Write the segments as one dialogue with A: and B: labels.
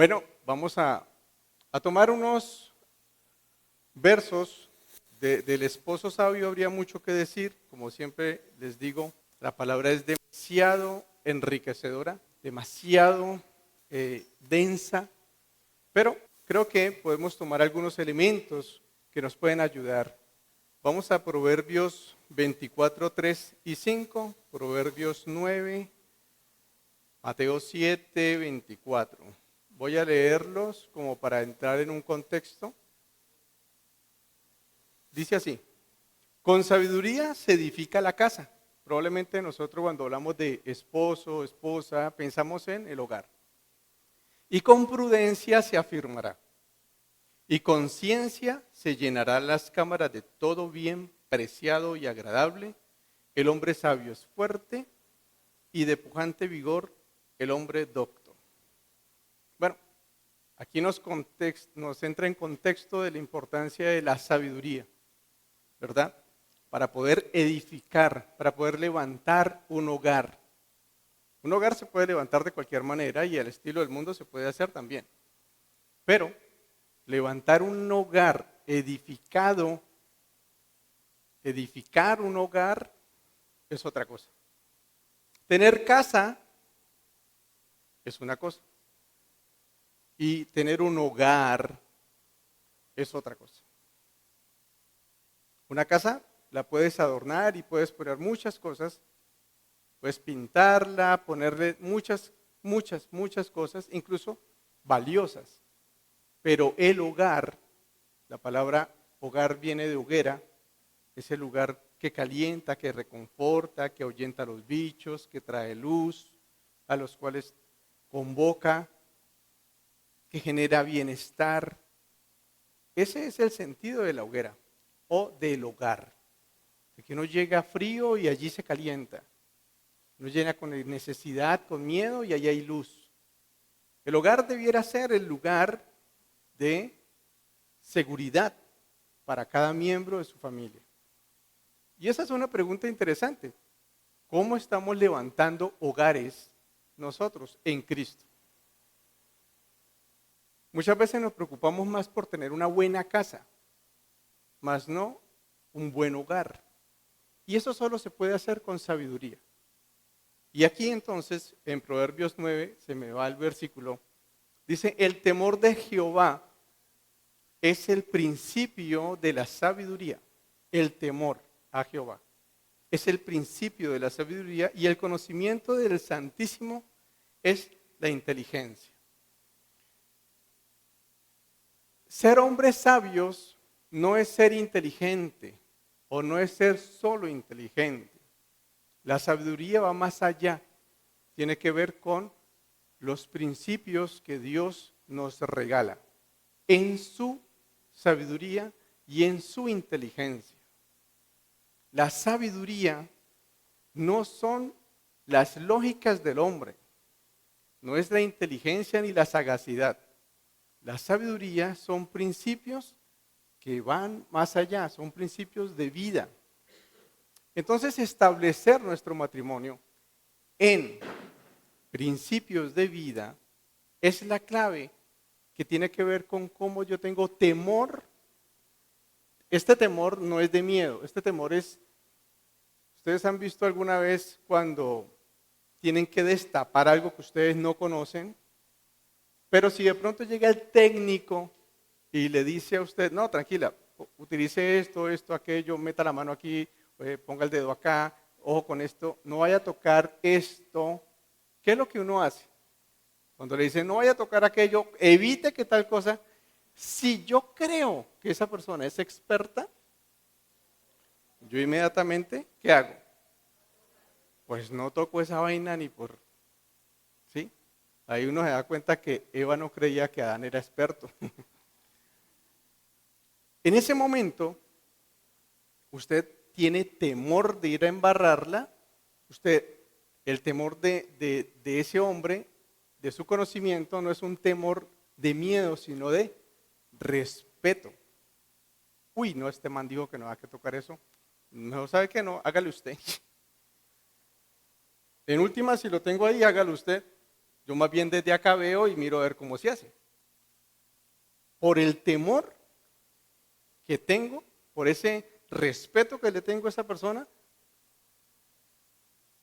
A: Bueno, vamos a tomar unos versos del esposo sabio. Habría mucho que decir. Como siempre les digo, la palabra es demasiado enriquecedora, demasiado densa, pero creo que podemos tomar algunos elementos que nos pueden ayudar. Vamos a Proverbios 24, 3 y 5, Proverbios 9, Mateo 7, 24. Voy a leerlos como para entrar en un contexto. Dice así: con sabiduría se edifica la casa. Probablemente nosotros cuando hablamos de esposo, esposa, pensamos en el hogar. Y con prudencia se afirmará. Y con ciencia se llenarán las cámaras de todo bien preciado y agradable. El hombre sabio es fuerte y de pujante vigor el hombre docto. Bueno, aquí nos entra en contexto de la importancia de la sabiduría, ¿verdad? Para poder edificar, para poder levantar un hogar. Un hogar se puede levantar de cualquier manera y al estilo del mundo se puede hacer también. Pero levantar un hogar edificado, edificar un hogar es otra cosa. Tener casa es una cosa. Y tener un hogar es otra cosa. Una casa la puedes adornar y puedes poner muchas cosas. Puedes pintarla, ponerle muchas cosas, incluso valiosas. Pero el hogar, la palabra hogar viene de hoguera, es el lugar que calienta, que reconforta, que ahuyenta a los bichos, que trae luz, a los cuales convoca, que genera bienestar. Ese es el sentido de la hoguera o del hogar. De que uno llega frío y allí se calienta. Uno llena con necesidad, con miedo y allí hay luz. El hogar debiera ser el lugar de seguridad para cada miembro de su familia. Y esa es una pregunta interesante. ¿Cómo estamos levantando hogares nosotros en Cristo? Muchas veces nos preocupamos más por tener una buena casa, más no un buen hogar. Y eso solo se puede hacer con sabiduría. Y aquí entonces, en Proverbios 9, se me va el versículo, dice: el temor de Jehová es el principio de la sabiduría. El temor a Jehová es el principio de la sabiduría y el conocimiento del Santísimo es la inteligencia. Ser hombres sabios no es ser inteligente o no es ser solo inteligente. La sabiduría va más allá. Tiene que ver con los principios que Dios nos regala en su sabiduría y en su inteligencia. La sabiduría no son las lógicas del hombre, no es la inteligencia ni la sagacidad. La sabiduría son principios que van más allá, son principios de vida. Entonces, establecer nuestro matrimonio en principios de vida es la clave que tiene que ver con cómo yo tengo temor. Este temor no es de miedo, este temor es, ustedes han visto alguna vez cuando tienen que destapar algo que ustedes no conocen, pero si de pronto llega el técnico y le dice a usted: no, tranquila, utilice esto, aquello, meta la mano aquí, ponga el dedo acá, ojo con esto, no vaya a tocar esto. ¿Qué es lo que uno hace? Cuando le dicen no vaya a tocar aquello, evite que tal cosa. Si yo creo que esa persona es experta, yo inmediatamente, ¿qué hago? Pues no toco esa vaina ni por... ¿Sí? Ahí uno se da cuenta que Eva no creía que Adán era experto. En ese momento, usted tiene temor de ir a embarrarla. El temor de ese hombre, de su conocimiento, no es un temor de miedo, sino de respeto. Uy, no, este man dijo que no hay que tocar eso. No, ¿sabe qué? No, hágale usted. En última, si lo tengo ahí, hágalo usted. Yo más bien desde acá veo y miro a ver cómo se hace. Por el temor que tengo, por ese respeto que le tengo a esa persona,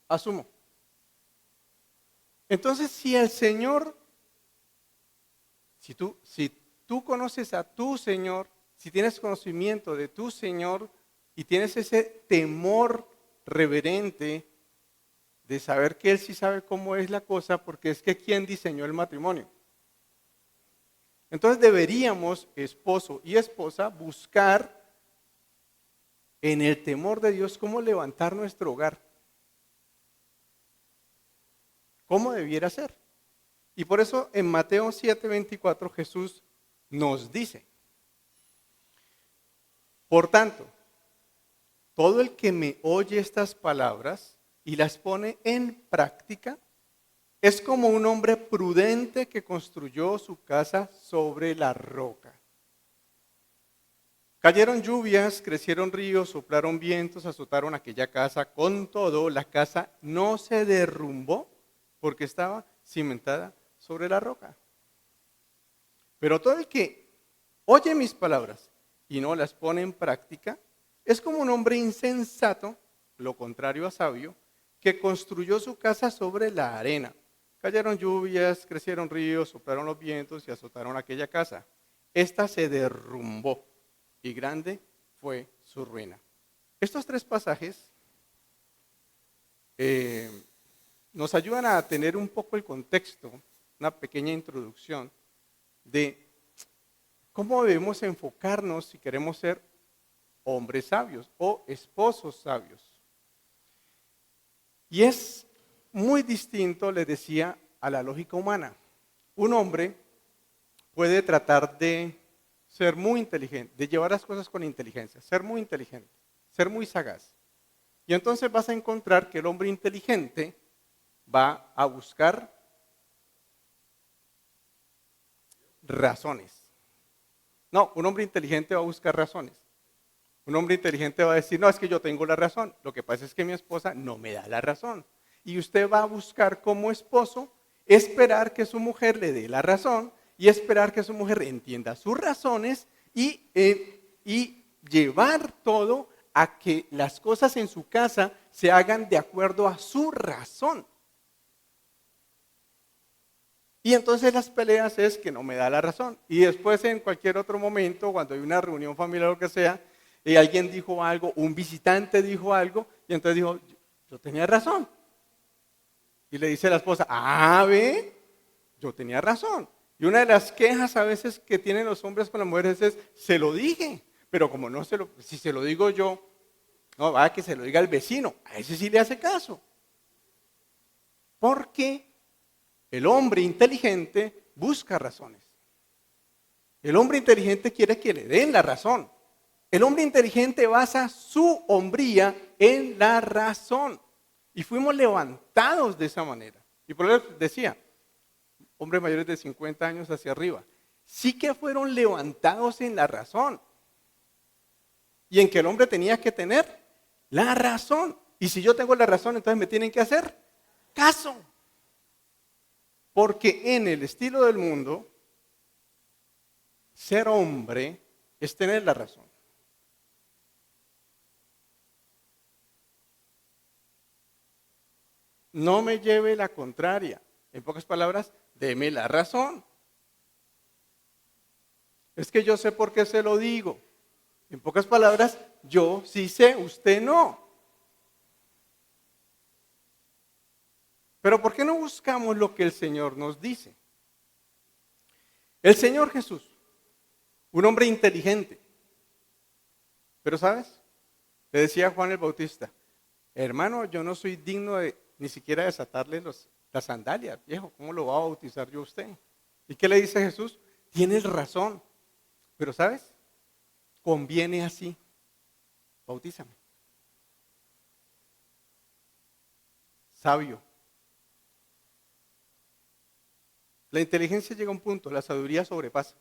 A: asumo. Entonces, si el Señor, si tú conoces a tu Señor, si tienes conocimiento de tu Señor y tienes ese temor reverente de saber que Él sí sabe cómo es la cosa, porque es que ¿quién diseñó el matrimonio? Entonces deberíamos, esposo y esposa, buscar en el temor de Dios cómo levantar nuestro hogar. ¿Cómo debiera ser? Y por eso en Mateo 7:24 Jesús nos dice, por tanto, todo el que me oye estas palabras y las pone en práctica, es como un hombre prudente que construyó su casa sobre la roca. Cayeron lluvias, crecieron ríos, soplaron vientos, azotaron aquella casa. Con todo, la casa no se derrumbó porque estaba cimentada sobre la roca. Pero todo el que oye mis palabras y no las pone en práctica, es como un hombre insensato, lo contrario a sabio, que construyó su casa sobre la arena. Cayeron lluvias, crecieron ríos, soplaron los vientos y azotaron aquella casa. Esta se derrumbó y grande fue su ruina. Estos tres pasajes nos ayudan a tener un poco el contexto, una pequeña introducción de cómo debemos enfocarnos si queremos ser hombres sabios o esposos sabios. Y es muy distinto, les decía, a la lógica humana. Un hombre puede tratar de ser muy inteligente, de llevar las cosas con inteligencia, ser muy inteligente, ser muy sagaz. Y entonces vas a encontrar que el hombre inteligente va a buscar razones. No, un hombre inteligente va a buscar razones. Un hombre inteligente va a decir, no, es que yo tengo la razón. Lo que pasa es que mi esposa no me da la razón. Y usted va a buscar como esposo esperar que su mujer le dé la razón y esperar que su mujer entienda sus razones y llevar todo a que las cosas en su casa se hagan de acuerdo a su razón. Y entonces las peleas es que no me da la razón. Y después en cualquier otro momento, cuando hay una reunión familiar o lo que sea, y alguien dijo algo, un visitante dijo algo, y entonces dijo, yo tenía razón. Y le dice a la esposa, ve, yo tenía razón. Y una de las quejas a veces que tienen los hombres con las mujeres es, se lo dije, pero como no si se lo digo yo, no, va que se lo diga el vecino, a ese sí le hace caso. Porque el hombre inteligente busca razones. El hombre inteligente quiere que le den la razón. El hombre inteligente basa su hombría en la razón. Y fuimos levantados de esa manera. Y por eso decía, hombres mayores de 50 años hacia arriba, sí que fueron levantados en la razón. Y en que el hombre tenía que tener la razón. Y si yo tengo la razón, entonces me tienen que hacer caso. Porque en el estilo del mundo, ser hombre es tener la razón. No me lleve la contraria. En pocas palabras, deme la razón. Es que yo sé por qué se lo digo. En pocas palabras, yo sí sé, usted no. Pero ¿por qué no buscamos lo que el Señor nos dice? El Señor Jesús, un hombre inteligente. Pero ¿sabes? Le decía Juan el Bautista, hermano, yo no soy digno de ni siquiera desatarle las sandalias, viejo, ¿cómo lo va a bautizar yo a usted? ¿Y qué le dice Jesús? Tienes razón, pero ¿sabes? Conviene así, bautízame. Sabio. La inteligencia llega a un punto, la sabiduría sobrepasa.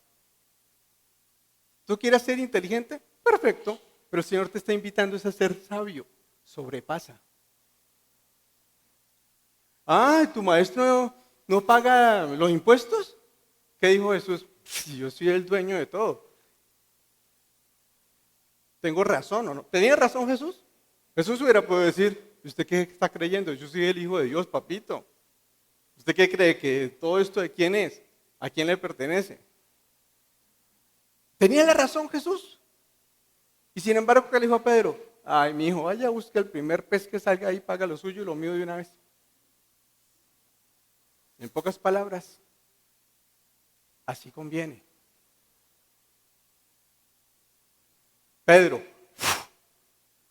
A: ¿Tú quieres ser inteligente? Perfecto, pero el Señor te está invitando a ser sabio, sobrepasa. Tu maestro no paga los impuestos? ¿Qué dijo Jesús? Si yo soy el dueño de todo. ¿Tengo razón o no? ¿Tenía razón Jesús? Jesús hubiera podido decir, ¿usted qué está creyendo? Yo soy el Hijo de Dios, papito. ¿Usted qué cree? ¿Que todo esto de quién es? ¿A quién le pertenece? ¿Tenía la razón Jesús? Y sin embargo, ¿qué le dijo a Pedro? Ay, mi hijo, vaya, busque el primer pez que salga ahí, paga lo suyo y lo mío de una vez. En pocas palabras, así conviene. Pedro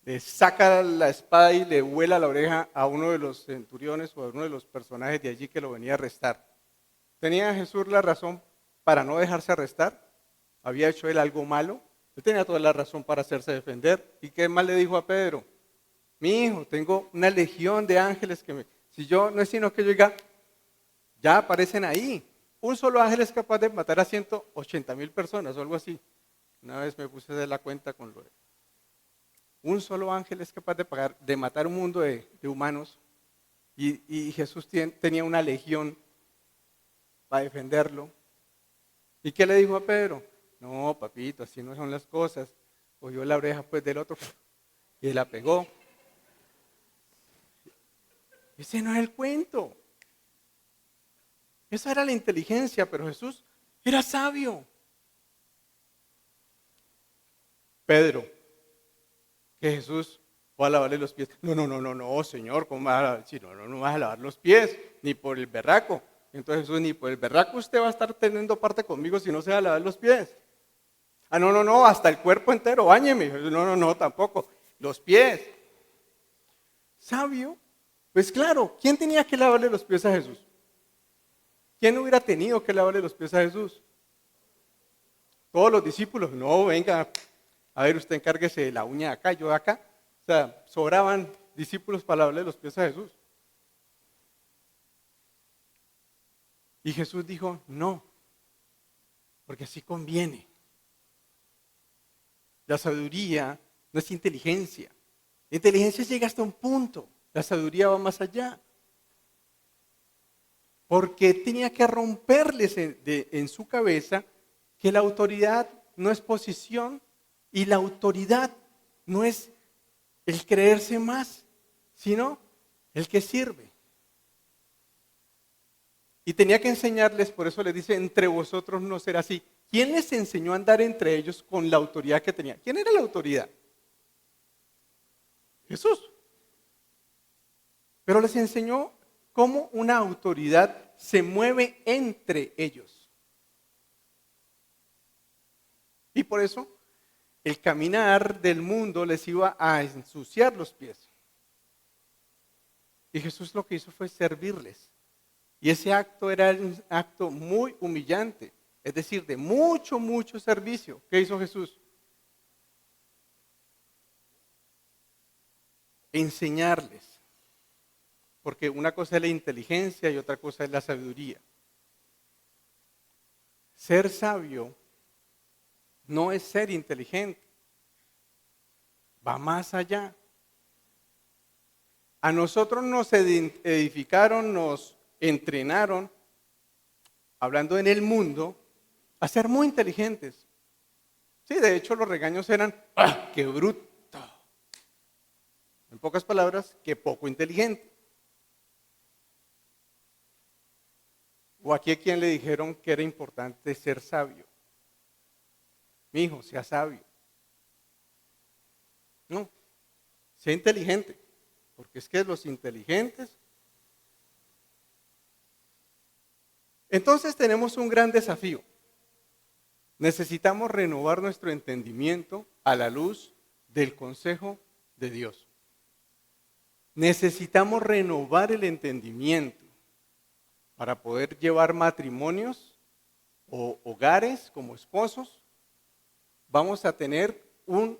A: le saca la espada y le vuela la oreja a uno de los centuriones o a uno de los personajes de allí que lo venía a arrestar. ¿Tenía Jesús la razón para no dejarse arrestar? ¿Había hecho él algo malo? Él tenía toda la razón para hacerse defender. ¿Y qué más le dijo a Pedro? Mi hijo, tengo una legión de ángeles que si yo no es sino que yo diga, ya aparecen ahí. Un solo ángel es capaz de matar a 180,000 personas o algo así. Una vez me puse de la cuenta con lo de... Un solo ángel es capaz de matar un mundo de humanos. Y Jesús tenía una legión para defenderlo. ¿Y qué le dijo a Pedro? No, papito, así no son las cosas. Cogió la oreja pues del otro y la pegó. Ese no es el cuento. Esa era la inteligencia, pero Jesús era sabio. Pedro, que Jesús fue a lavarle los pies. No, Señor, ¿cómo vas a lavar? Si no vas a lavar los pies, ni por el berraco. Entonces Jesús, ni por el berraco usted va a estar teniendo parte conmigo si no se va a lavar los pies. No, hasta el cuerpo entero, báñeme. No, tampoco. Los pies. Sabio. Pues claro, ¿quién tenía que lavarle los pies a Jesús? ¿Quién hubiera tenido que lavarle los pies a Jesús? Todos los discípulos. No, venga, a ver, usted encárguese de la uña de acá, yo de acá. O sea, sobraban discípulos para lavarle los pies a Jesús. Y Jesús dijo, no, porque así conviene. La sabiduría no es inteligencia. La inteligencia llega hasta un punto. La sabiduría va más allá. Porque tenía que romperles en su cabeza que la autoridad no es posición y la autoridad no es el creerse más, sino el que sirve. Y tenía que enseñarles, por eso les dice, entre vosotros no será así. ¿Quién les enseñó a andar entre ellos con la autoridad que tenía? ¿Quién era la autoridad? Jesús. Pero les enseñó cómo una autoridad se mueve entre ellos. Y por eso el caminar del mundo les iba a ensuciar los pies. Y Jesús lo que hizo fue servirles. Y ese acto era un acto muy humillante, es decir, de mucho servicio. ¿Qué hizo Jesús? Enseñarles. Porque una cosa es la inteligencia y otra cosa es la sabiduría. Ser sabio no es ser inteligente. Va más allá. A nosotros nos edificaron, nos entrenaron, hablando en el mundo, a ser muy inteligentes. Sí, de hecho los regaños eran, ¡ah, qué bruto! En pocas palabras, qué poco inteligente. O aquí a quien le dijeron que era importante ser sabio. Mi hijo, sea sabio. No, sea inteligente, porque es que los inteligentes. Entonces tenemos un gran desafío. Necesitamos renovar nuestro entendimiento a la luz del consejo de Dios. Necesitamos renovar el entendimiento para poder llevar matrimonios o hogares como esposos. Vamos a tener un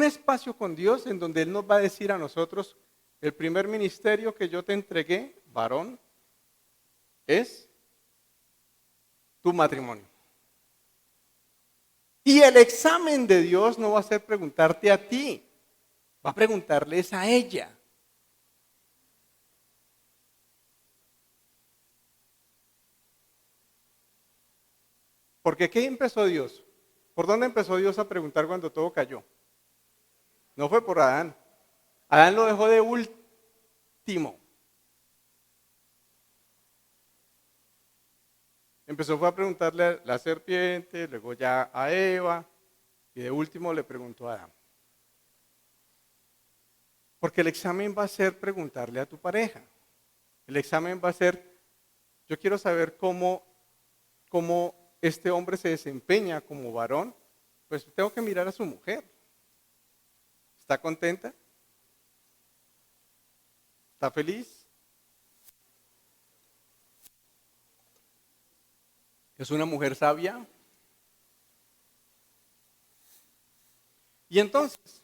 A: espacio con Dios en donde Él nos va a decir a nosotros, el primer ministerio que yo te entregué, varón, es tu matrimonio. Y el examen de Dios no va a ser preguntarte a ti, va a preguntarles a ella. Porque ¿qué empezó Dios? ¿Por dónde empezó Dios a preguntar cuando todo cayó? No fue por Adán. Adán lo dejó de último. Empezó fue a preguntarle a la serpiente, luego ya a Eva, y de último le preguntó a Adán. Porque el examen va a ser preguntarle a tu pareja. El examen va a ser, yo quiero saber cómo este hombre se desempeña como varón. Pues tengo que mirar a su mujer. ¿Está contenta? ¿Está feliz? ¿Es una mujer sabia? Y entonces,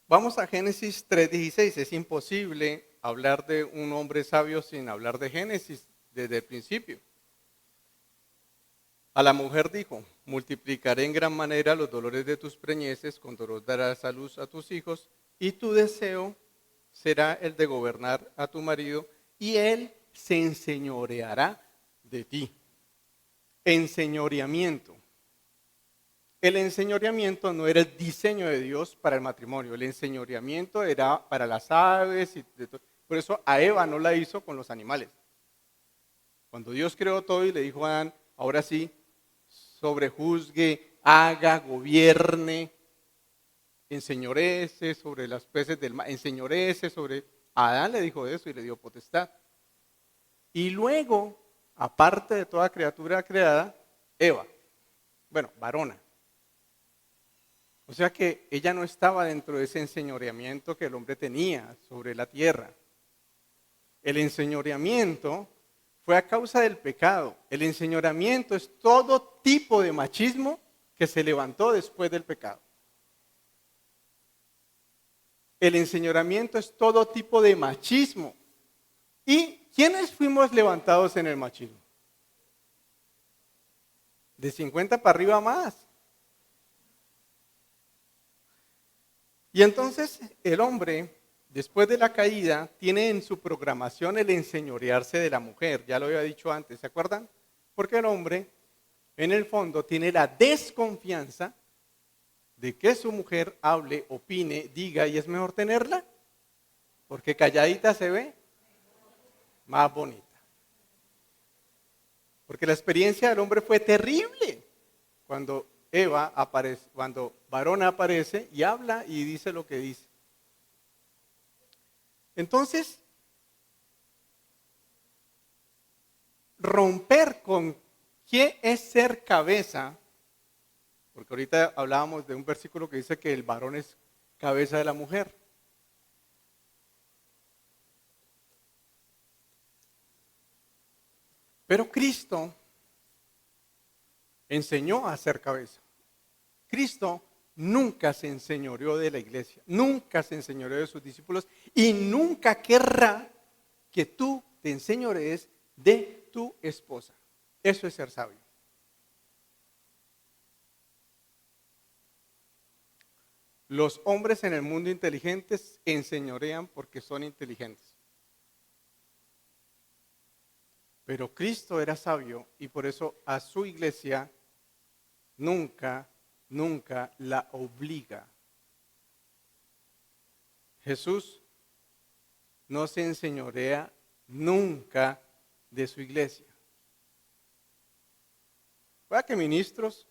A: vamos a Génesis 3:16. Es imposible hablar de un hombre sabio sin hablar de Génesis desde el principio. A la mujer dijo: multiplicaré en gran manera los dolores de tus preñeces, con dolor darás a luz a tus hijos, y tu deseo será el de gobernar a tu marido, y él se enseñoreará de ti. Enseñoreamiento. El enseñoreamiento no era el diseño de Dios para el matrimonio, el enseñoreamiento era para las aves, por eso a Eva no la hizo con los animales. Cuando Dios creó todo y le dijo a Adán, ahora sí, sobrejuzgue, haga, gobierne, enseñorece sobre las peces del mar, enseñorece sobre... A Adán le dijo eso y le dio potestad. Y luego, aparte de toda criatura creada, Eva, bueno, varona. O sea que ella no estaba dentro de ese enseñoreamiento que el hombre tenía sobre la tierra. El enseñoreamiento fue a causa del pecado. El enseñoreamiento es todo tipo de machismo que se levantó después del pecado. El enseñoreamiento es todo tipo de machismo. ¿Y quiénes fuimos levantados en el machismo? De 50 para arriba más. Y entonces el hombre, después de la caída, tiene en su programación el enseñorearse de la mujer. Ya lo había dicho antes, ¿se acuerdan? Porque el hombre, en el fondo, tiene la desconfianza de que su mujer hable, opine, diga, y es mejor tenerla, porque calladita se ve más bonita. Porque la experiencia del hombre fue terrible cuando Eva aparece, cuando varón aparece y habla y dice lo que dice. Entonces, romper con qué es ser cabeza, porque ahorita hablábamos de un versículo que dice que el varón es cabeza de la mujer. Pero Cristo enseñó a ser cabeza. Cristo nunca se enseñoreó de la iglesia, nunca se enseñoreó de sus discípulos y nunca querrá que tú te enseñorees de tu esposa. Eso es ser sabio. Los hombres en el mundo inteligentes enseñorean porque son inteligentes. Pero Cristo era sabio y por eso a su iglesia nunca la obliga. Jesús no se enseñorea nunca de su iglesia. ¿Puede que ministros?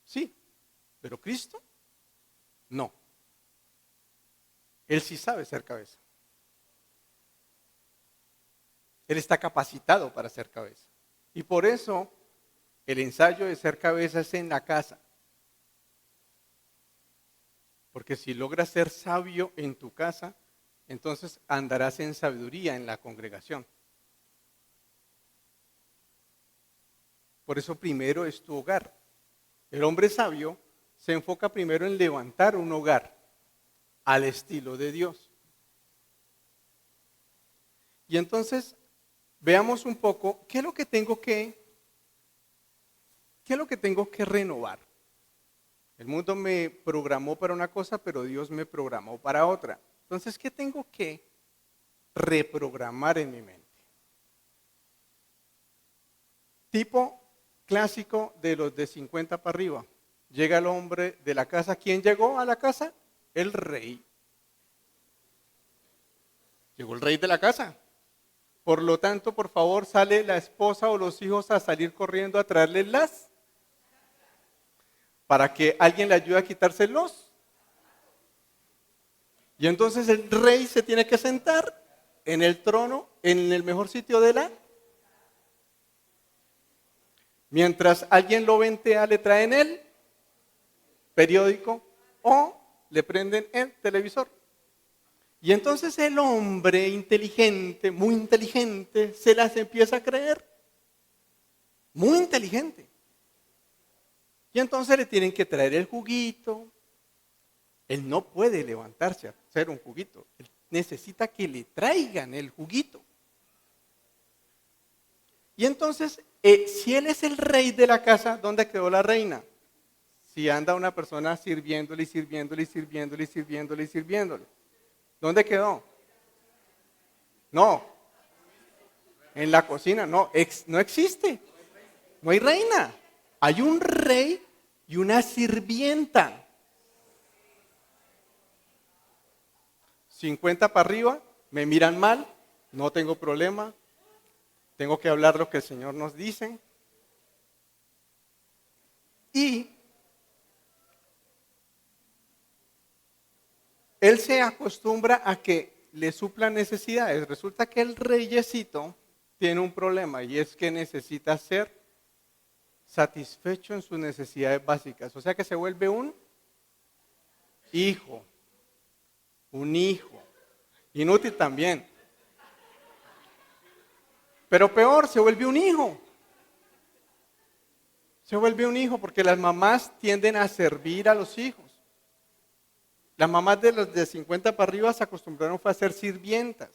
A: Sí, pero Cristo no. Él sí sabe ser cabeza. Él está capacitado para ser cabeza. Y por eso el ensayo de ser cabeza es en la casa. Porque si logras ser sabio en tu casa, entonces andarás en sabiduría en la congregación. Por eso primero es tu hogar. El hombre sabio se enfoca primero en levantar un hogar al estilo de Dios. Y entonces veamos un poco qué es lo que tengo que renovar. El mundo me programó para una cosa, pero Dios me programó para otra. Entonces, ¿qué tengo que reprogramar en mi mente? Tipo clásico de los de 50 para arriba. Llega el hombre de la casa. ¿Quién llegó a la casa? El rey. Llegó el rey de la casa. Por lo tanto, por favor, sale la esposa o los hijos a salir corriendo a traerles las, para que alguien le ayude a quitárselos. Y entonces el rey se tiene que sentar en el trono, en el mejor sitio de la. Mientras alguien lo ventea, le traen el periódico o le prenden el televisor. Y entonces el hombre inteligente, muy inteligente, se las empieza a creer. Muy inteligente. Y entonces le tienen que traer el juguito. Él no puede levantarse a hacer un juguito. Él necesita que le traigan el juguito. Y entonces, si él es el rey de la casa, ¿dónde quedó la reina? Si anda una persona sirviéndole, sirviéndole, sirviéndole, sirviéndole, sirviéndole. ¿Dónde quedó? No. En la cocina, no. No existe. No hay reina. Hay un rey y una sirvienta. 50 para arriba, me miran mal, no tengo problema. Tengo que hablar lo que el Señor nos dice. Y él se acostumbra a que le suplan necesidades. Resulta que el reyesito tiene un problema y es que necesita ser satisfecho en sus necesidades básicas. O sea que se vuelve un hijo. Un hijo. Inútil también. Pero peor, se vuelve un hijo. Se vuelve un hijo porque las mamás tienden a servir a los hijos. Las mamás de los de 50 para arriba se acostumbraron a ser sirvientas,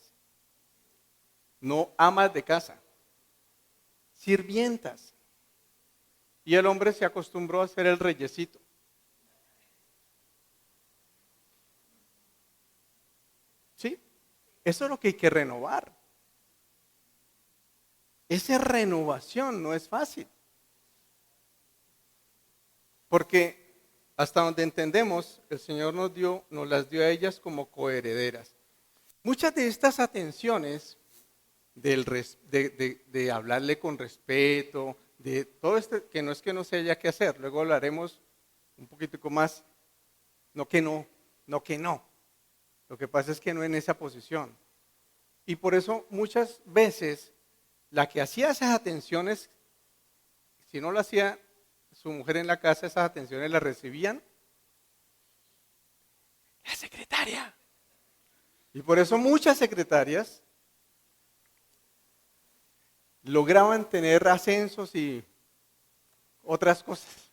A: no amas de casa, sirvientas. Y el hombre se acostumbró a ser el reyesito. ¿Sí? Eso es lo que hay que renovar. Esa renovación no es fácil. Porque hasta donde entendemos, el Señor nos las dio a ellas como coherederas. Muchas de estas atenciones de hablarle con respeto, de todo esto, que no es que no se haya que hacer, luego hablaremos un poquitico más, no que no. Lo que pasa es que no en esa posición. Y por eso muchas veces la que hacía esas atenciones, si no lo hacía su mujer en la casa, esas atenciones las recibían la secretaria. Y por eso muchas secretarias lograban tener ascensos y otras cosas.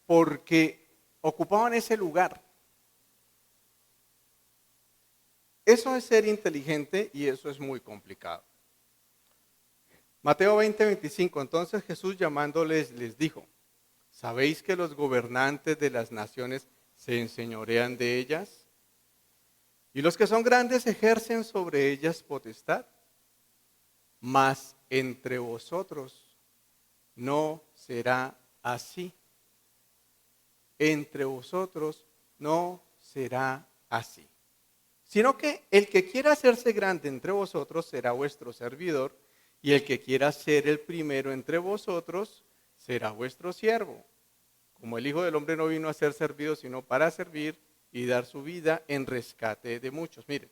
A: Porque ocupaban ese lugar. Eso es ser inteligente y eso es muy complicado. Mateo 20:25, entonces Jesús llamándoles les dijo, ¿sabéis que los gobernantes de las naciones se enseñorean de ellas? Y los que son grandes ejercen sobre ellas potestad. Mas entre vosotros no será así. Entre vosotros no será así. Sino que el que quiera hacerse grande entre vosotros será vuestro servidor, y el que quiera ser el primero entre vosotros será vuestro siervo. Como el Hijo del Hombre no vino a ser servido, sino para servir y dar su vida en rescate de muchos. Miren,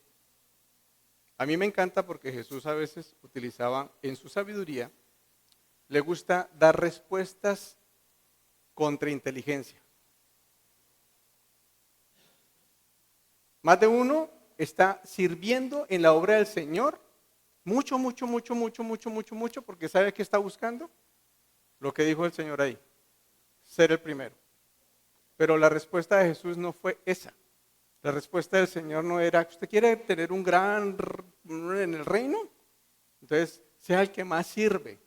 A: a mí me encanta porque Jesús a veces utilizaba en su sabiduría, le gusta dar respuestas contra inteligencia. Más de uno está sirviendo en la obra del Señor mucho, porque ¿sabe qué está buscando? Lo que dijo el Señor ahí, ser el primero. Pero la respuesta de Jesús no fue esa. La respuesta del Señor no era, ¿usted quiere tener un gran en el reino? Entonces, sea el que más sirve.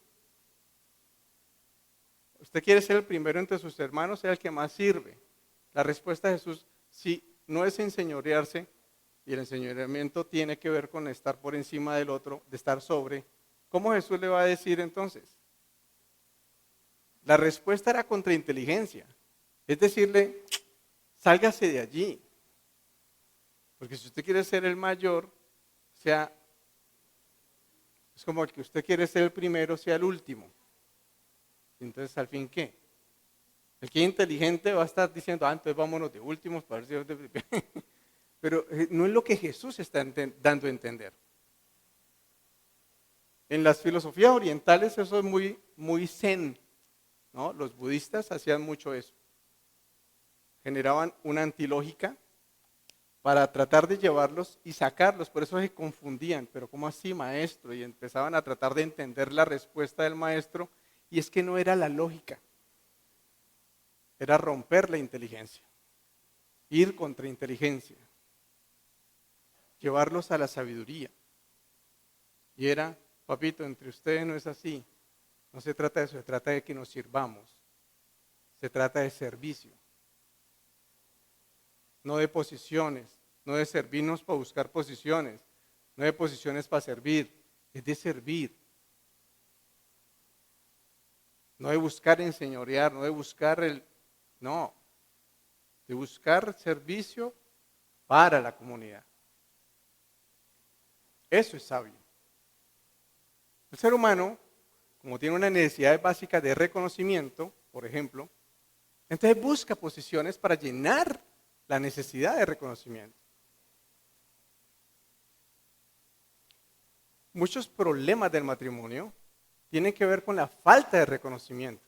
A: ¿Usted quiere ser el primero entre sus hermanos? Sea el que más sirve. La respuesta de Jesús, sí, no es enseñorearse, y el enseñoreamiento tiene que ver con estar por encima del otro, de estar sobre, ¿Cómo Jesús le va a decir entonces? La respuesta era contrainteligencia. Es decirle, sálgase de allí. Porque si usted quiere ser el mayor, es como el que usted quiere ser el primero, sea el último. Entonces, ¿al fin qué? El que es inteligente va a estar diciendo, entonces vámonos de últimos para ver si... Pero no es lo que Jesús está dando a entender. En las filosofías orientales eso es muy, muy zen, ¿no? Los budistas hacían mucho eso. Generaban una antilógica para tratar de llevarlos y sacarlos, por eso se confundían, pero ¿cómo así, maestro? Y empezaban a tratar de entender la respuesta del maestro, y es que no era la lógica, era romper la inteligencia, ir contra inteligencia, llevarlos a la sabiduría. Y era, papito, entre ustedes no es así, no se trata de eso, se trata de que nos sirvamos, se trata de servicio, no de posiciones, no de servirnos para buscar posiciones, no de posiciones para servir, es de servir. No de buscar enseñorear, no de buscar no, de buscar servicio para la comunidad. Eso es sabio. El ser humano, como tiene una necesidad básica de reconocimiento, por ejemplo, entonces busca posiciones para llenar la necesidad de reconocimiento. Muchos problemas del matrimonio tienen que ver con la falta de reconocimiento.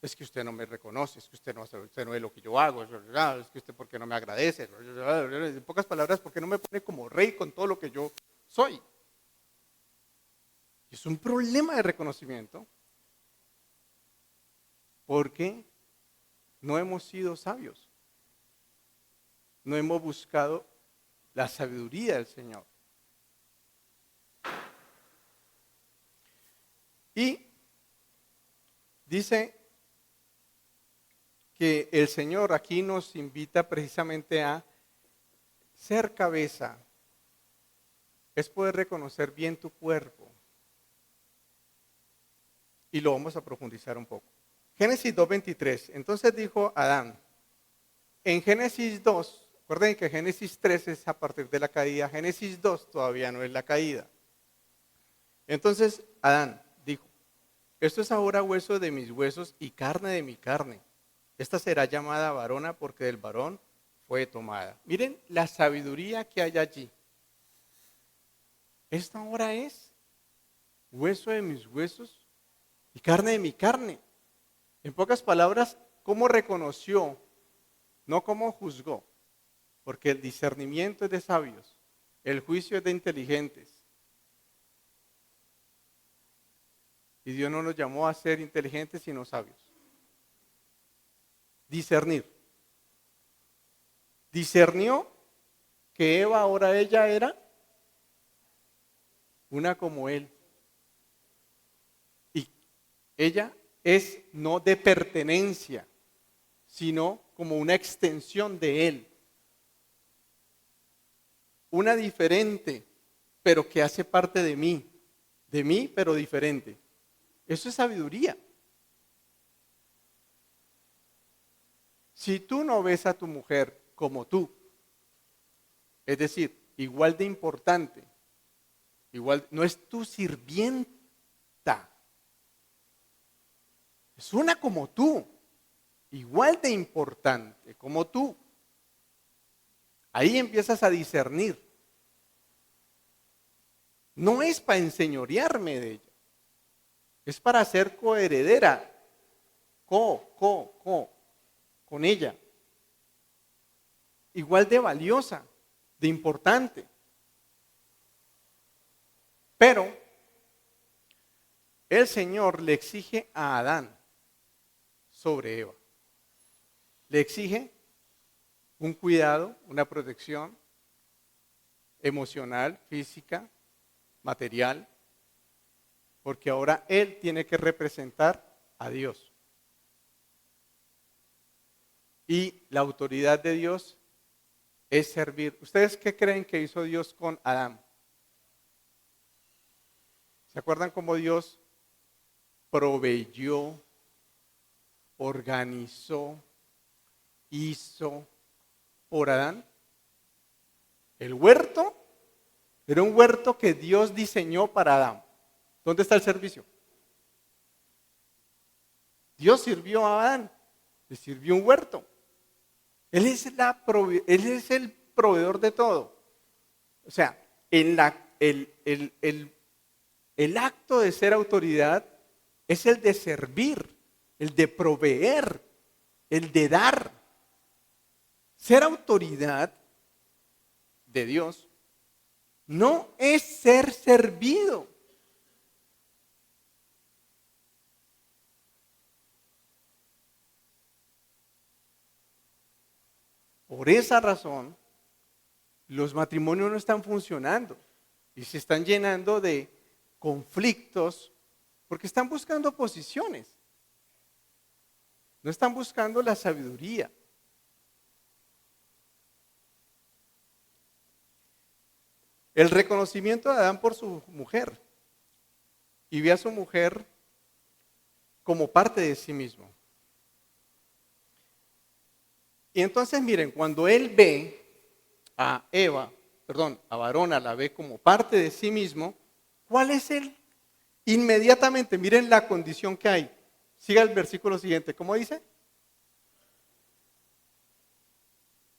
A: Es que usted no me reconoce, es que usted no ve lo que yo hago, es que usted por qué no me agradece, en pocas palabras, por qué no me pone como rey con todo lo que yo soy. Es un problema de reconocimiento porque no hemos sido sabios, no hemos buscado la sabiduría del Señor. Y dice que el Señor aquí nos invita precisamente a ser cabeza, es poder reconocer bien tu cuerpo. Y lo vamos a profundizar un poco. Génesis 2:23, entonces dijo Adán, en Génesis 2, recuerden que Génesis 3 es a partir de la caída, Génesis 2 todavía no es la caída. Entonces Adán dijo, esto es ahora hueso de mis huesos y carne de mi carne. Esta será llamada varona porque del varón fue tomada. Miren la sabiduría que hay allí. Esta ahora es hueso de mis huesos y carne de mi carne. En pocas palabras, ¿cómo reconoció? No cómo juzgó. Porque el discernimiento es de sabios, el juicio es de inteligentes. Y Dios no nos llamó a ser inteligentes, sino sabios. Discernir. Discernió que Eva, ahora ella era una como él. Y ella es no de pertenencia, sino como una extensión de él. Una diferente, pero que hace parte de mí pero diferente. Eso es sabiduría. Si tú no ves a tu mujer como tú, es decir, igual de importante, igual, no es tu sirvienta, es una como tú, igual de importante como tú. Ahí empiezas a discernir. No es para enseñorearme de ella, es para ser coheredera, con ella. Igual de valiosa, de importante. Pero el Señor le exige a Adán sobre Eva. Le exige un cuidado, una protección emocional, física, material, porque ahora él tiene que representar a Dios. Y la autoridad de Dios es servir. ¿Ustedes qué creen que hizo Dios con Adán? ¿Se acuerdan cómo Dios proveyó, organizó, hizo por Adán? El huerto era un huerto que Dios diseñó para Adán. ¿Dónde está el servicio? Dios sirvió a Adán, le sirvió un huerto. Él es el proveedor de todo. O sea, el acto de ser autoridad es el de servir, el de proveer, el de dar. Ser autoridad de Dios no es ser servido. Por esa razón, los matrimonios no están funcionando y se están llenando de conflictos porque están buscando posiciones. No están buscando la sabiduría. El reconocimiento de Adán por su mujer. Y ve a su mujer como parte de sí mismo. Y entonces miren, cuando él ve a Varona la ve como parte de sí mismo, ¿cuál es él? Inmediatamente, miren la condición que hay. Siga el versículo siguiente, ¿cómo dice?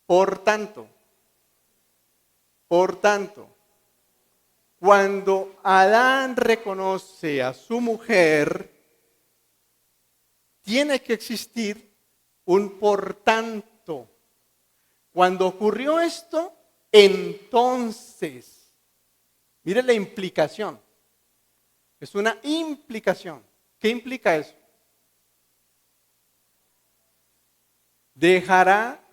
A: Por tanto, cuando Adán reconoce a su mujer, tiene que existir un por tanto. Cuando ocurrió esto, entonces, mire la implicación. Es una implicación. ¿Qué implica eso? Dejará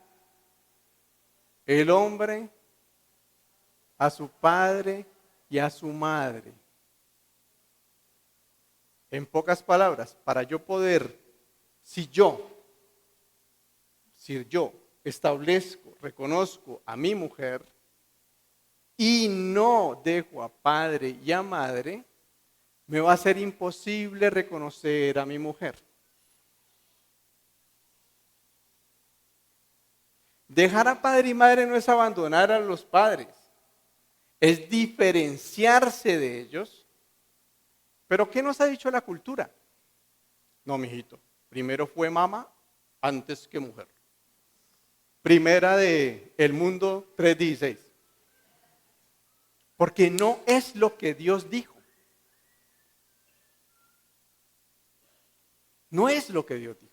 A: el hombre a su padre y a su madre. En pocas palabras, para yo poder, si yo establezco, reconozco a mi mujer y no dejo a padre y a madre, me va a ser imposible reconocer a mi mujer. Dejar a padre y madre no es abandonar a los padres, es diferenciarse de ellos. Pero ¿qué nos ha dicho la cultura? No, mijito, primero fue mamá antes que mujer. Primera de El Mundo 3:16. Porque no es lo que Dios dijo. No es lo que Dios dijo.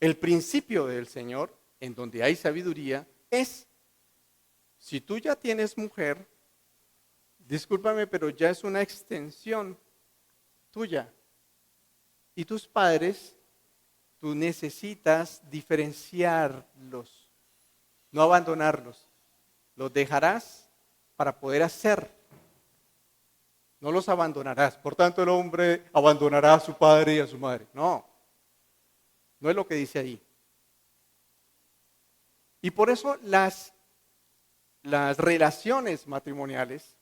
A: El principio del Señor, en donde hay sabiduría, es, si tú ya tienes mujer, discúlpame, pero ya es una extensión tuya. Y tus padres, tú necesitas diferenciarlos, no abandonarlos. Los dejarás para poder hacer. No los abandonarás. Por tanto, el hombre abandonará a su padre y a su madre. No, no es lo que dice ahí. Y por eso las relaciones matrimoniales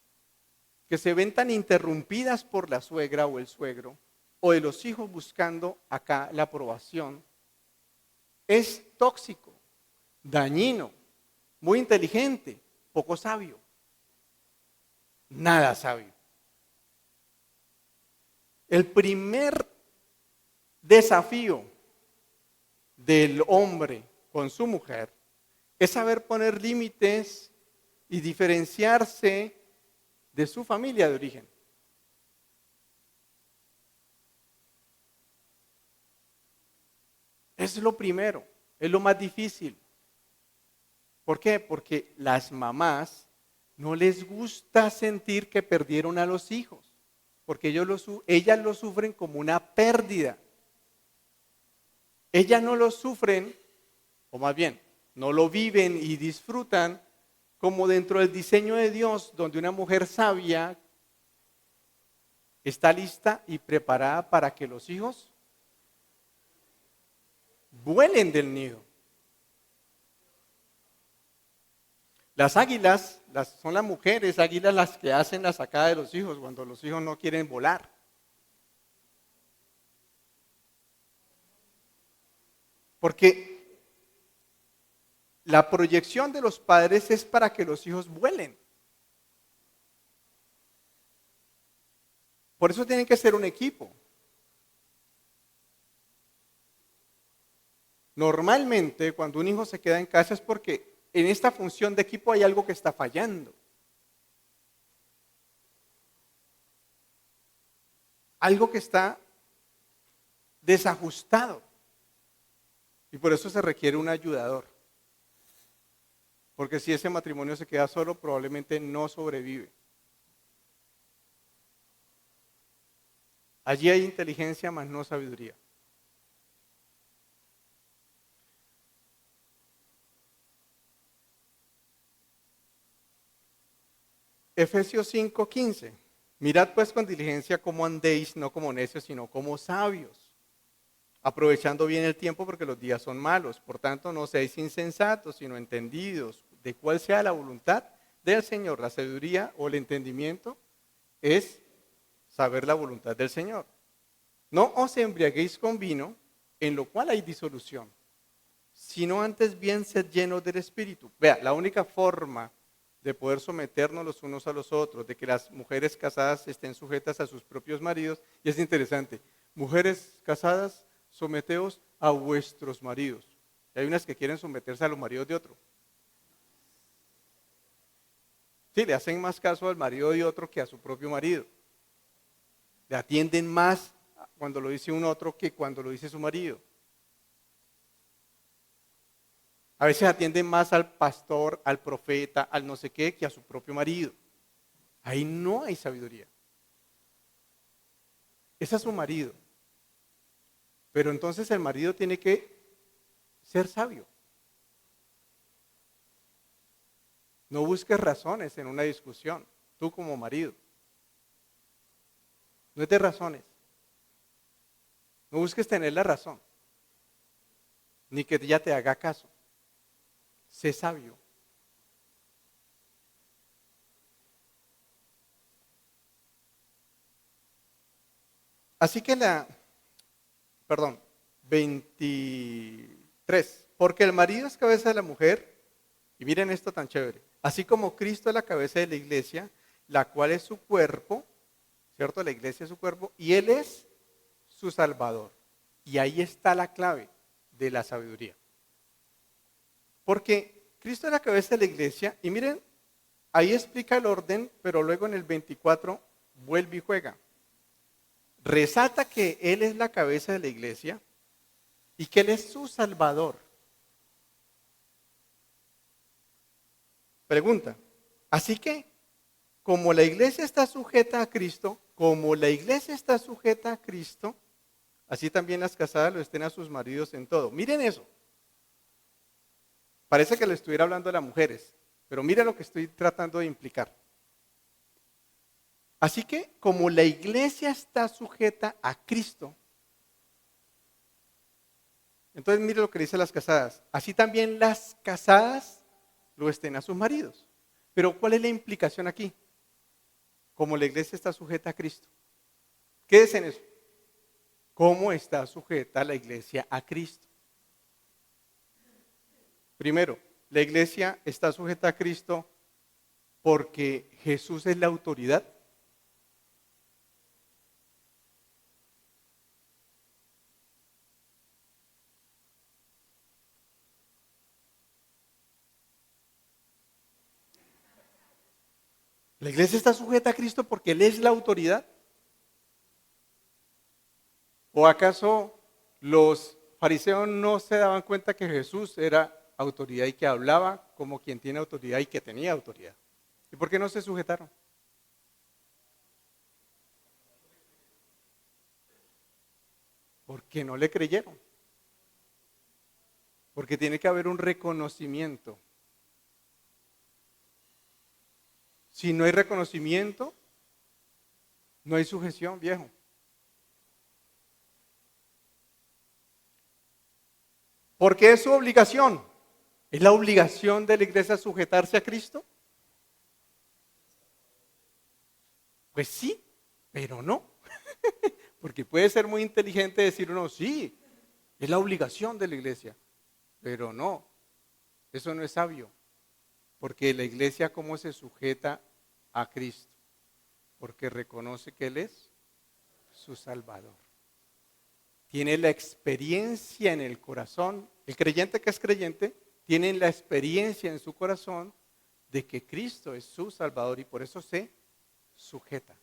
A: que se ven tan interrumpidas por la suegra o el suegro, o de los hijos buscando acá la aprobación, es tóxico, dañino, muy inteligente, poco sabio, nada sabio. El primer desafío del hombre con su mujer es saber poner límites y diferenciarse de su familia de origen. Es lo primero, es lo más difícil. ¿Por qué? Porque las mamás no les gusta sentir que perdieron a los hijos, porque ellas lo sufren como una pérdida. Ellas no lo sufren, o más bien, no lo viven y disfrutan como dentro del diseño de Dios, donde una mujer sabia está lista y preparada para que los hijos vuelen del nido. Las águilas son las mujeres águilas las que hacen la sacada de los hijos cuando los hijos no quieren volar. Porque la proyección de los padres es para que los hijos vuelen. Por eso tienen que ser un equipo. Normalmente, cuando un hijo se queda en casa es porque en esta función de equipo hay algo que está fallando. Algo que está desajustado. Y por eso se requiere un ayudador. Porque si ese matrimonio se queda solo, probablemente no sobrevive. Allí hay inteligencia, mas no sabiduría. Efesios 5:15. Mirad pues con diligencia cómo andéis, no como necios, sino como sabios, aprovechando bien el tiempo porque los días son malos. Por tanto, no seáis insensatos, sino entendidos de cuál sea la voluntad del Señor. La sabiduría o el entendimiento es saber la voluntad del Señor. No os embriaguéis con vino, en lo cual hay disolución, sino antes bien sed llenos del Espíritu. Vea, la única forma de poder someternos los unos a los otros, de que las mujeres casadas estén sujetas a sus propios maridos, y es interesante, mujeres casadas, someteos a vuestros maridos. Y hay unas que quieren someterse a los maridos de otro. Sí, le hacen más caso al marido de otro que a su propio marido. Le atienden más cuando lo dice un otro que cuando lo dice su marido. A veces atienden más al pastor, al profeta, al no sé qué, que a su propio marido. Ahí no hay sabiduría. Ese es su marido. Pero entonces el marido tiene que ser sabio. No busques razones en una discusión, tú como marido. No es de razones. No busques tener la razón, ni que ella te haga caso. Sé sabio. Así que 23. Porque el marido es cabeza de la mujer, y miren esto tan chévere. Así como Cristo es la cabeza de la iglesia, la cual es su cuerpo, ¿cierto? La iglesia es su cuerpo, y Él es su Salvador. Y ahí está la clave de la sabiduría. Porque Cristo es la cabeza de la iglesia, y miren, ahí explica el orden, pero luego en el 24 vuelve y juega. Resalta que Él es la cabeza de la iglesia y que Él es su Salvador. Pregunta, así que como la iglesia está sujeta a Cristo, así también las casadas lo estén a sus maridos en todo. Miren eso. Parece que le estuviera hablando a las mujeres, pero mira lo que estoy tratando de implicar. Así que como la iglesia está sujeta a Cristo, entonces mire lo que dice las casadas. Así también las casadas lo estén a sus maridos. Pero ¿cuál es la implicación aquí? Como la iglesia está sujeta a Cristo. ¿Qué es en eso? ¿Cómo está sujeta la iglesia a Cristo? Primero, la iglesia está sujeta a Cristo porque Jesús es la autoridad. ¿La iglesia está sujeta a Cristo porque Él es la autoridad? ¿O acaso los fariseos no se daban cuenta que Jesús era autoridad y que hablaba como quien tiene autoridad y que tenía autoridad? ¿Y por qué no se sujetaron? Porque no le creyeron. Porque tiene que haber un reconocimiento. Si no hay reconocimiento, no hay sujeción, viejo. Porque es su obligación. ¿Es la obligación de la iglesia sujetarse a Cristo? Pues sí, pero no. Porque puede ser muy inteligente decir uno, sí, es la obligación de la iglesia, pero no, eso no es sabio. Porque la iglesia, ¿cómo se sujeta a Cristo? Porque reconoce que Él es su Salvador. Tiene la experiencia en el corazón. El creyente que es creyente tiene la experiencia en su corazón de que Cristo es su Salvador y por eso se sujeta.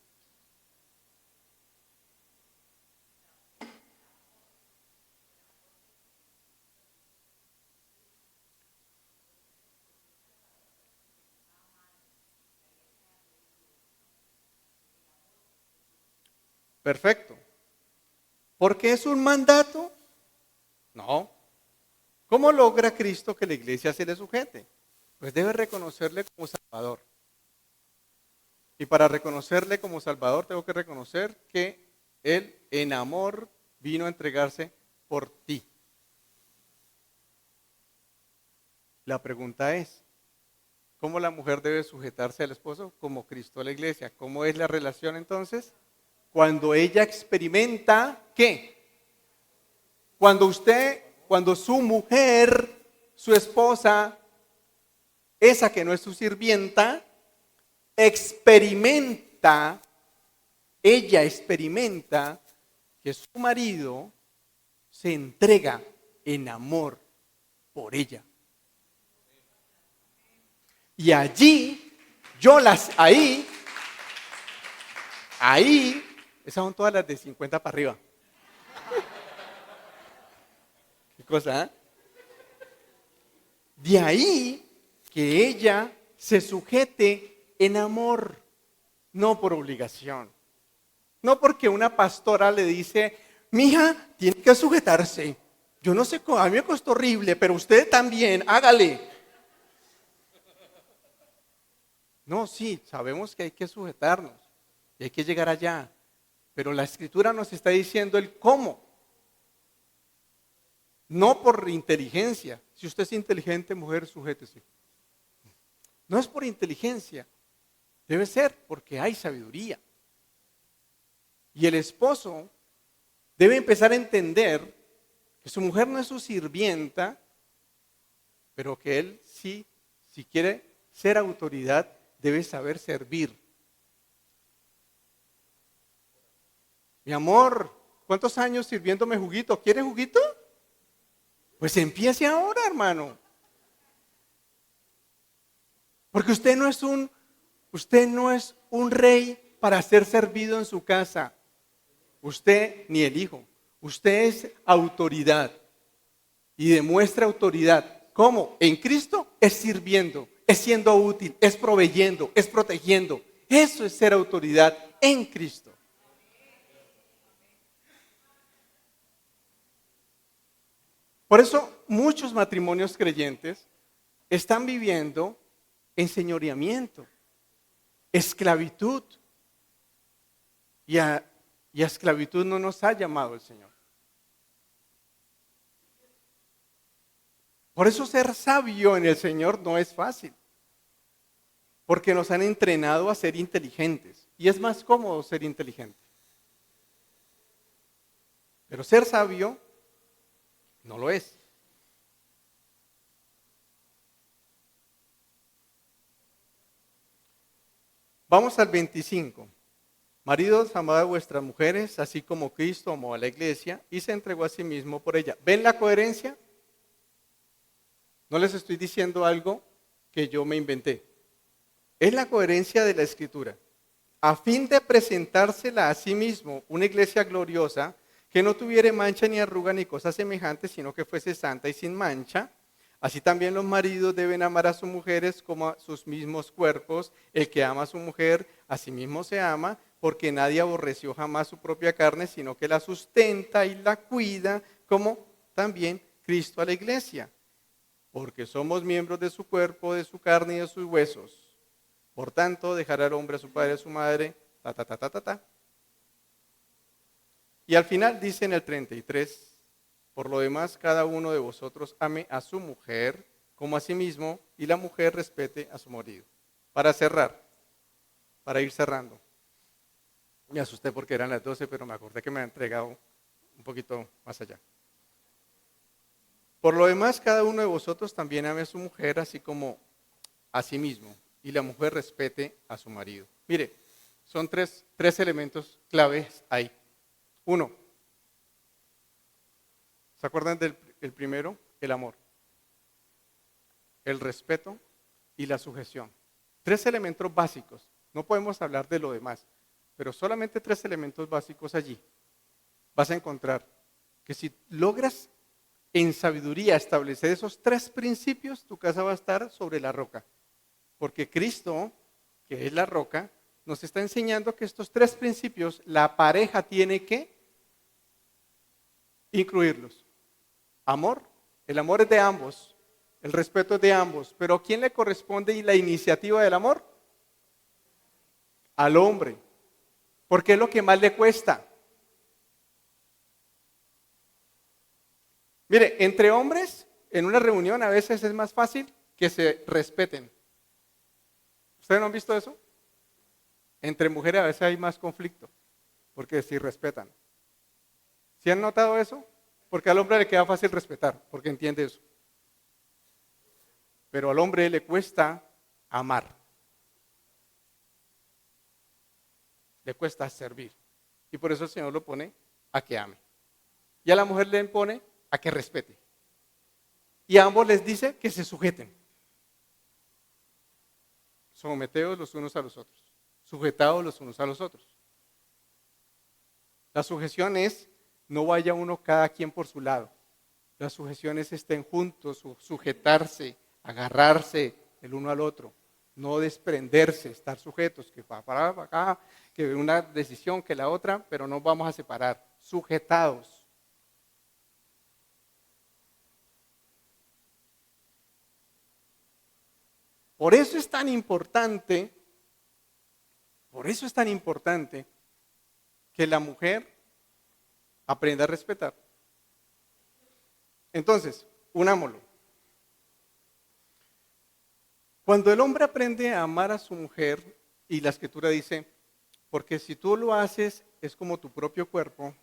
A: Perfecto. ¿Por qué es un mandato? No. ¿Cómo logra Cristo que la iglesia se le sujete? Pues debe reconocerle como Salvador. Y para reconocerle como Salvador tengo que reconocer que Él en amor vino a entregarse por ti. La pregunta es, ¿cómo la mujer debe sujetarse al esposo? Como Cristo a la iglesia. ¿Cómo es la relación entonces? Cuando ella experimenta, ¿qué? Cuando su mujer, su esposa, esa que no es su sirvienta, ella experimenta que su marido se entrega en amor por ella. Y allí, ahí, esas son todas las de 50 para arriba. ¿Qué cosa? De ahí que ella se sujete en amor, no por obligación. No porque una pastora le dice, mija, tiene que sujetarse. Yo no sé, a mí me costó horrible, pero usted también, hágale. No, sí, sabemos que hay que sujetarnos y hay que llegar allá. Pero la Escritura nos está diciendo el cómo. No por inteligencia. Si usted es inteligente, mujer, sujétese. No es por inteligencia. Debe ser porque hay sabiduría. Y el esposo debe empezar a entender que su mujer no es su sirvienta, pero que él sí, si quiere ser autoridad, debe saber servir. Mi amor, ¿cuántos años sirviéndome juguito? ¿Quiere juguito? Pues empiece ahora, hermano. Porque usted no es un rey para ser servido en su casa. Usted ni el hijo. Usted es autoridad. Y demuestra autoridad. ¿Cómo? En Cristo es sirviendo, es siendo útil, es proveyendo, es protegiendo. Eso es ser autoridad en Cristo. Por eso muchos matrimonios creyentes están viviendo enseñoreamiento, esclavitud. Y a esclavitud no nos ha llamado el Señor. Por eso ser sabio en el Señor no es fácil. Porque nos han entrenado a ser inteligentes. Y es más cómodo ser inteligente. Pero ser sabio no lo es. Vamos al 25. Maridos, amad a vuestras mujeres, así como Cristo amó a la iglesia y se entregó a sí mismo por ella. ¿Ven la coherencia? No les estoy diciendo algo que yo me inventé. Es la coherencia de la Escritura. A fin de presentársela a sí mismo una iglesia gloriosa, que no tuviera mancha ni arruga ni cosa semejante, sino que fuese santa y sin mancha. Así también los maridos deben amar a sus mujeres como a sus mismos cuerpos. El que ama a su mujer, a sí mismo se ama, porque nadie aborreció jamás su propia carne, sino que la sustenta y la cuida, como también Cristo a la iglesia. Porque somos miembros de su cuerpo, de su carne y de sus huesos. Por tanto, dejará el hombre a su padre y a su madre, Y al final dice en el 33, por lo demás, cada uno de vosotros ame a su mujer como a sí mismo, y la mujer respete a su marido. Para cerrar, para ir cerrando. Me asusté porque eran las 12, pero me acordé que me ha entregado un poquito más allá. Por lo demás, cada uno de vosotros también ame a su mujer, así como a sí mismo, y la mujer respete a su marido. Mire, son tres elementos claves ahí. Uno, ¿se acuerdan del primero? El amor, el respeto y la sujeción. 3 elementos básicos. No podemos hablar de lo demás, pero solamente 3 elementos básicos allí. Vas a encontrar que si logras en sabiduría establecer esos 3 principios, tu casa va a estar sobre la roca. Porque Cristo, que es la roca, nos está enseñando que estos 3 principios la pareja tiene que incluirlos. Amor, el amor es de ambos, el respeto es de ambos, pero ¿a quién le corresponde la iniciativa del amor? Al hombre, porque es lo que más le cuesta. Mire, entre hombres, en una reunión a veces es más fácil que se respeten. ¿Ustedes no han visto eso? Entre mujeres a veces hay más conflicto, porque sí respetan. ¿Sí han notado eso? Porque al hombre le queda fácil respetar, porque entiende eso. Pero al hombre le cuesta amar. Le cuesta servir. Y por eso el Señor lo pone a que ame. Y a la mujer le impone a que respete. Y a ambos les dice que se sujeten. Someteos los unos a los otros. Sujetados los unos a los otros. La sujeción es, no vaya uno cada quien por su lado. La sujeción es estén juntos, sujetarse, agarrarse el uno al otro. No desprenderse, estar sujetos, que para acá, que una decisión que la otra, pero no vamos a separar. Sujetados. Por eso es tan importante, que la mujer aprenda a respetar. Entonces, unámoslo. Cuando el hombre aprende a amar a su mujer, y la Escritura dice, porque si tú lo haces, es como tu propio cuerpo,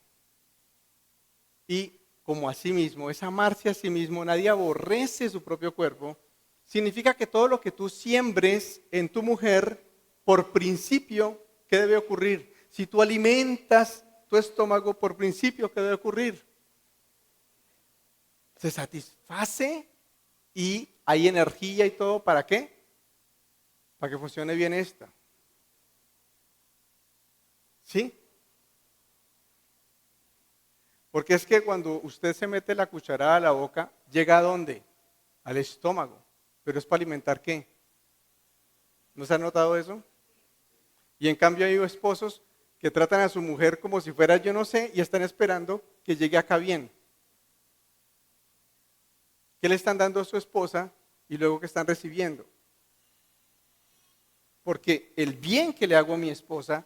A: y como a sí mismo, es amarse a sí mismo, nadie aborrece su propio cuerpo, significa que todo lo que tú siembres en tu mujer, por principio, ¿qué debe ocurrir? Si tú alimentas tu estómago, por principio, ¿qué debe ocurrir? Se satisface y hay energía y todo, ¿para qué? Para que funcione bien esta. ¿Sí? Porque es que cuando usted se mete la cucharada a la boca, ¿llega a dónde? Al estómago. ¿Pero es para alimentar qué? ¿No se ha notado eso? Y en cambio hay esposos que tratan a su mujer como si fuera yo no sé y están esperando que llegue acá bien. ¿Qué le están dando a su esposa y luego qué están recibiendo? Porque el bien que le hago a mi esposa,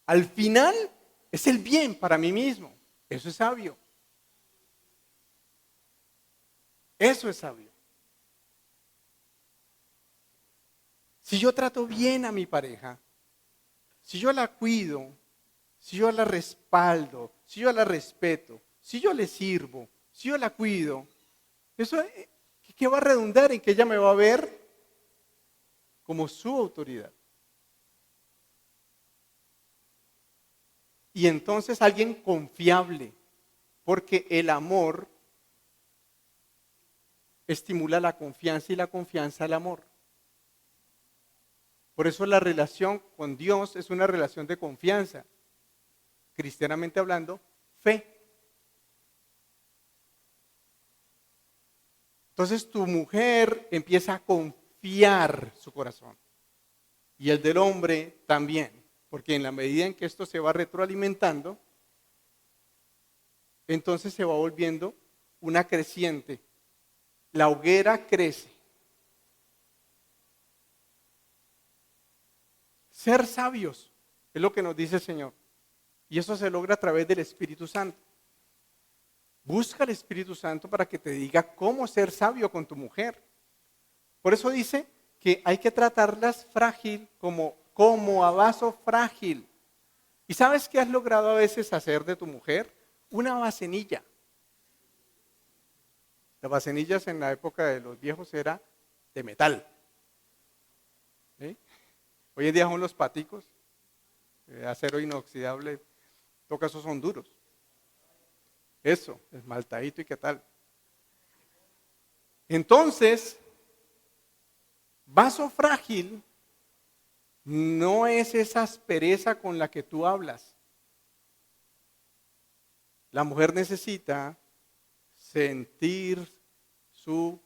A: al final es el bien para mí mismo. Eso es sabio. Eso es sabio. Si yo trato bien a mi pareja, si yo la cuido, si yo la respaldo, si yo la respeto, si yo le sirvo, si yo la cuido, eso ¿qué va a redundar en que ella me va a ver como su autoridad? Y entonces alguien confiable, porque el amor estimula la confianza y la confianza el amor. Por eso la relación con Dios es una relación de confianza. Cristianamente hablando, fe. Entonces tu mujer empieza a confiar su corazón. Y el del hombre también. Porque en la medida en que esto se va retroalimentando, entonces se va volviendo una creciente. La hoguera crece. Ser sabios es lo que nos dice el Señor. Y eso se logra a través del Espíritu Santo. Busca al Espíritu Santo para que te diga cómo ser sabio con tu mujer. Por eso dice que hay que tratarlas frágil como a vaso frágil. ¿Y sabes qué has logrado a veces hacer de tu mujer? Una vasenilla. Las vasenillas en la época de los viejos era de metal. ¿Sí? Hoy en día son los paticos, acero inoxidable, en todo caso son duros. Eso, esmaltadito y qué tal. Entonces, vaso frágil no es esa aspereza con la que tú hablas. La mujer necesita sentir su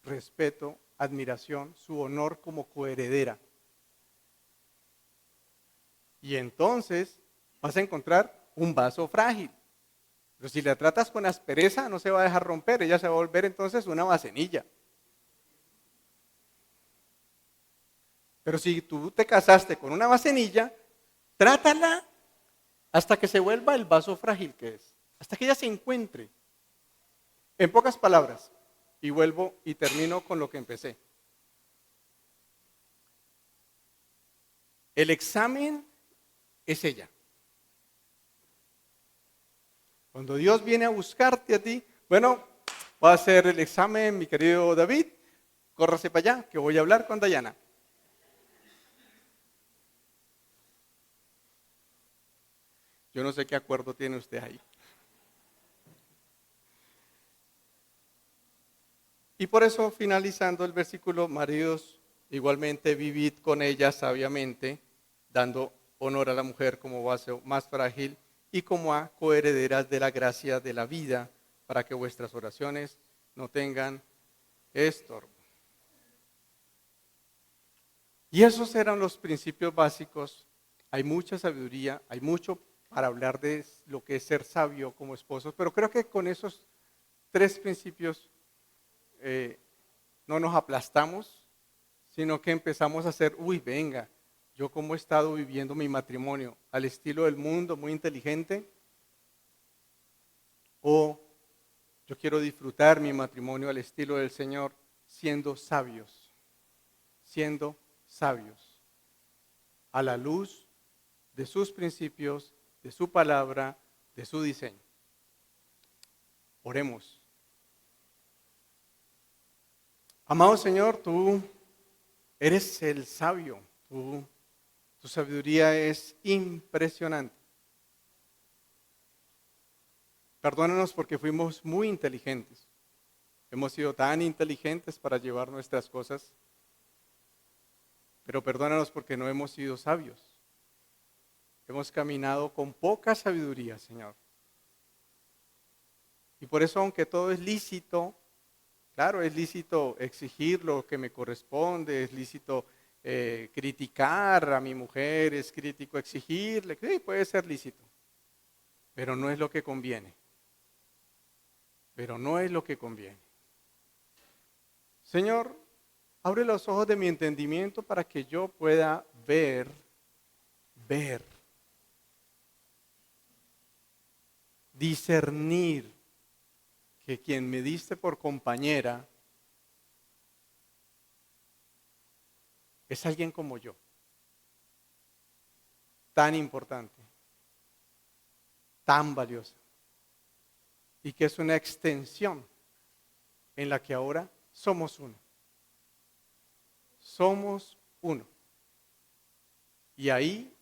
A: respeto, admiración, su honor como coheredera. Y entonces vas a encontrar un vaso frágil. Pero si la tratas con aspereza, no se va a dejar romper, ella se va a volver entonces una vasenilla. Pero si tú te casaste con una vasenilla, trátala hasta que se vuelva el vaso frágil que es, hasta que ella se encuentre. En pocas palabras, y vuelvo y termino con lo que empecé. El examen es ella. Cuando Dios viene a buscarte a ti, bueno, va a hacer el examen, mi querido David, córrase para allá, que voy a hablar con Dayana. Yo no sé qué acuerdo tiene usted ahí. Y por eso, finalizando el versículo, maridos, igualmente vivid con ella sabiamente, dando honor a la mujer como base más frágil y como a coherederas de la gracia de la vida, para que vuestras oraciones no tengan estorbo. Y esos eran los principios básicos. Hay mucha sabiduría, hay mucho para hablar de lo que es ser sabio como esposos, pero creo que con esos 3 principios no nos aplastamos, sino que empezamos a hacer, venga, yo como he estado viviendo mi matrimonio al estilo del mundo, muy inteligente, o yo quiero disfrutar mi matrimonio al estilo del Señor, siendo sabios, a la luz de sus principios, de su palabra, de su diseño. Oremos. Amado Señor, tú eres el sabio, tu sabiduría es impresionante. Perdónanos porque fuimos muy inteligentes. Hemos sido tan inteligentes para llevar nuestras cosas, pero perdónanos porque no hemos sido sabios. Hemos caminado con poca sabiduría, Señor. Y por eso, aunque todo es lícito, claro, es lícito exigir lo que me corresponde, es lícito criticar a mi mujer, es crítico exigirle, sí, puede ser lícito, pero no es lo que conviene. Señor, abre los ojos de mi entendimiento para que yo pueda ver, discernir que quien me diste por compañera es alguien como yo, tan importante, tan valiosa, y que es una extensión en la que ahora somos uno. Somos uno. Y ahí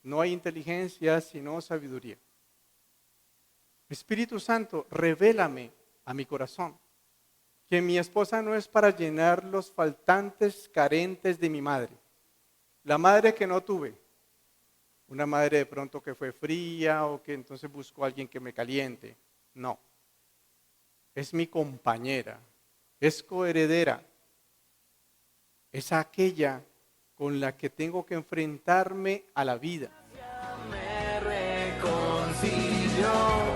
A: no hay inteligencia, sino sabiduría. Espíritu Santo, revélame a mi corazón que mi esposa no es para llenar los faltantes, carentes de mi madre. La madre que no tuve. Una madre de pronto que fue fría o que entonces buscó a alguien que me caliente. No. Es mi compañera. Es coheredera. Es aquella con la que tengo que enfrentarme a la vida.
B: Me reconcilio.